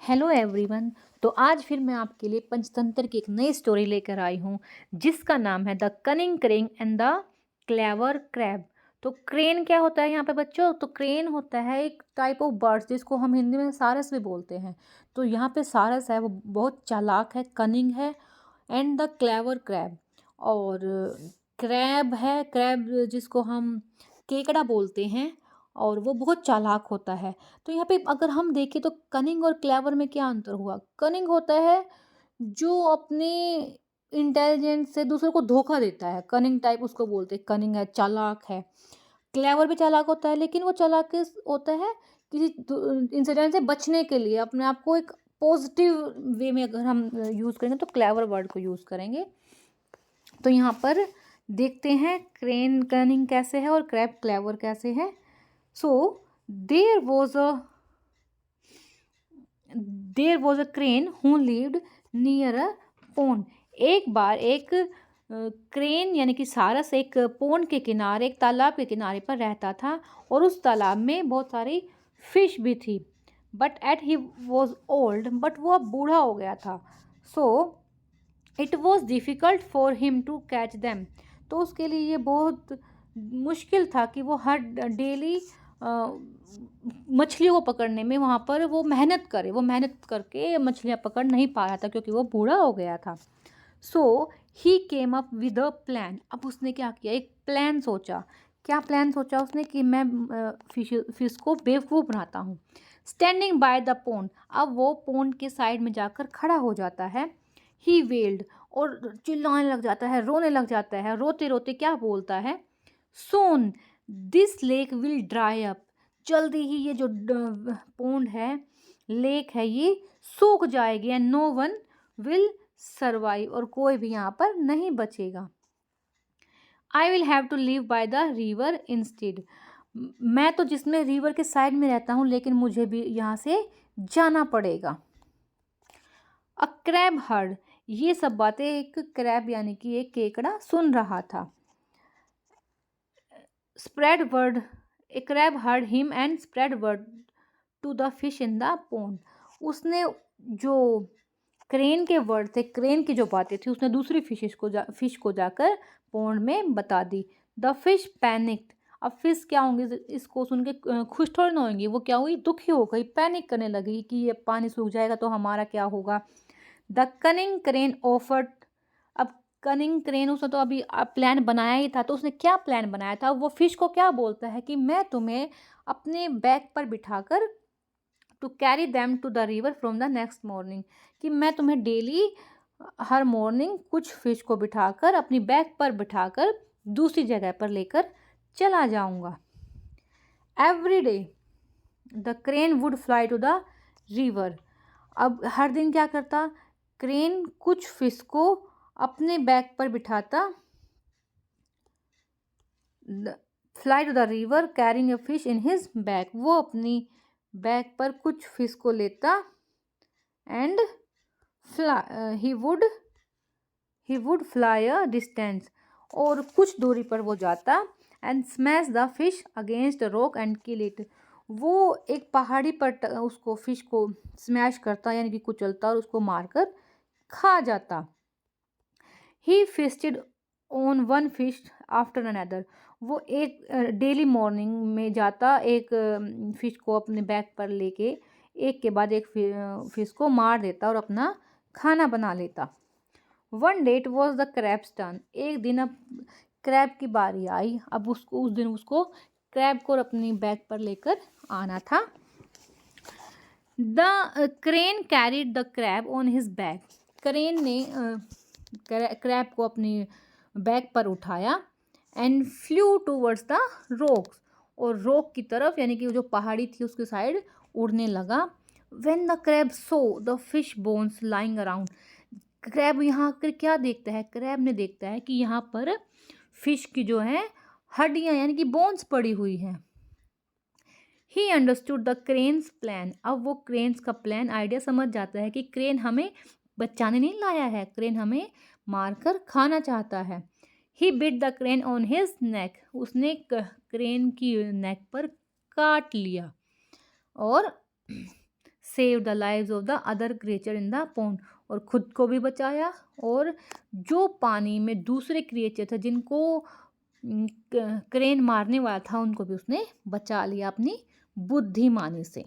Hello everyone. तो आज फिर मैं आपके लिए पंचतंत्र की एक नई स्टोरी लेकर आई हूँ जिसका नाम है the cunning crane and the clever crab. तो क्रेन क्या होता है यहाँ पे बच्चों? तो क्रेन होता है एक टाइप ऑफ बर्ड्स जिसको हम हिंदी में सारस भी बोलते हैं। तो यहाँ पे सारस है वो बहुत चालाक है, कनिंग है। एंड द क्लेवर क्रैब, और क्रैब है, क्रैब जिसको हम केकड़ा बोलते हैं, और वो बहुत चालाक होता है। तो यहाँ पे अगर हम देखें तो कनिंग और क्लेवर में क्या अंतर हुआ? कनिंग होता है जो अपने इंटेलिजेंस से दूसरों को धोखा देता है, कनिंग टाइप उसको बोलते हैं, कनिंग है, चालाक है। क्लेवर भी चालाक होता है, लेकिन वो चालाक किस होता है? किसी इंसिडेंट से बचने के लिए, अपने आप को एक पॉजिटिव वे में अगर हम यूज़ करेंगे तो क्लेवर वर्ड को यूज़ करेंगे। तो यहाँ पर देखते हैं क्रेन कनिंग कैसे है और क्रैब क्लेवर कैसे है। So there was a there was a crane who lived near a pond। एक बार एक क्रेन यानी कि सारस एक पोंड के किनारे, एक तालाब के किनारे पर रहता था, और उस तालाब में बहुत सारी फिश भी थी। But at he was old, but वो अब बूढ़ा हो गया था। So it was difficult for him to catch them. तो उसके लिए ये बहुत मुश्किल था कि वो हर डेली मछलियों को पकड़ने में वहाँ पर वो मेहनत करे, वो मेहनत करके मछलियाँ पकड़ नहीं पा रहा था क्योंकि वो बूढ़ा हो गया था। So he came up with a plan. अब उसने क्या किया? एक प्लान सोचा। क्या प्लान सोचा उसने? कि मैं फिश को बेवकूफ़ बनाता हूँ। स्टैंडिंग बाय द पोंड, अब वो पोंड के साइड में जाकर खड़ा हो जाता है। ही वेल्ड, और चिल्लाने लग जाता है, रोने लग जाता है। रोते रोते क्या बोलता है? Soon this lake will dry up. जल्दी ही ये जो पोंड है, लेक है, ये सूख जाएगी। And no one will survive, और कोई भी यहाँ पर नहीं बचेगा। I will have to live by the river instead. मैं तो जिसमें रिवर के साइड में रहता हूँ, लेकिन मुझे भी यहाँ से जाना पड़ेगा। अ क्रैब हर्ड, ये सब बातें एक क्रैब यानी कि एक केकड़ा सुन रहा था। Spread word, a crab heard him and spread word to the fish in the pond. उसने जो क्रेन के वर्ड थे, क्रेन की जो बातें थी, उसने दूसरी फिश को जाकर पोंड में बता दी। The fish panicked. अब फिश क्या होंगे? इसको सुन के खुश थोड़ी ना होंगी, वो क्या हुई? दुखी हो गई, पैनिक करने लगी कि ये पानी सूख जाएगा तो हमारा क्या होगा। The cunning crane offered. अब कनिंग क्रेन, उसने तो अभी प्लान बनाया ही था, तो उसने क्या प्लान बनाया था? वो फिश को क्या बोलता है कि मैं तुम्हें अपने बैक पर बिठाकर to carry them to the river from the next morning, कि मैं तुम्हें डेली हर मॉर्निंग कुछ फिश को बिठाकर अपनी बैक पर बिठाकर दूसरी जगह पर लेकर चला जाऊंगा। Every day the crane would fly to the river. अब हर दिन क्या करता? क्रेन कुछ फिश को अपने बैक पर बिठाता, fly to the river carrying a fish in his back. वो अपनी बैक पर कुछ फिश को लेता, and he would fly a distance, और कुछ दूरी पर वो जाता। And smash the fish against the rock and kill it. वो एक पहाड़ी पर उसको फिश को स्मैश करता, यानी कि कुचलता, और उसको मारकर खा जाता। He feasted on one fish after another. वो एक डेली मॉर्निंग में जाता, एक फिश को अपने बैक पर लेके एक के बाद एक फिश को मार देता और अपना खाना बना लेता। One day it was the crabs turn. एक दिन अब क्रैब की बारी आई। अब उसको उस दिन उसको क्रैब को अपनी बैक पर लेकर आना था। The crane carried the crab on his back. Crane ने क्रैब को अपनी बैक पर उठाया। And flu towards the rocks, और रॉक की तरफ, यानी कि जो पहाड़ी थी उसके साइड उड़ने लगा। When the crab so the fish bones lying around. Crab यहाँ आकर क्या देखता है? क्रैब ने देखता है कि यहाँ पर फिश की जो है हड्डियाँ यानी कि बोन्स पड़ी हुई हैं। He understood the cranes plan. अब वो क्रेन्स का प्लान, आइडिया समझ जाता है कि क्रेन हमें बचाने नहीं लाया है, क्रेन हमें मारकर खाना चाहता है। He bit the crane on his neck. उसने क्रेन की नेक पर काट लिया और save the lives of the other creature in the pond, और खुद को भी बचाया, और जो पानी में दूसरे क्रिएचर थे जिनको क्रेन मारने वाला था उनको भी उसने बचा लिया अपनी बुद्धिमानी से।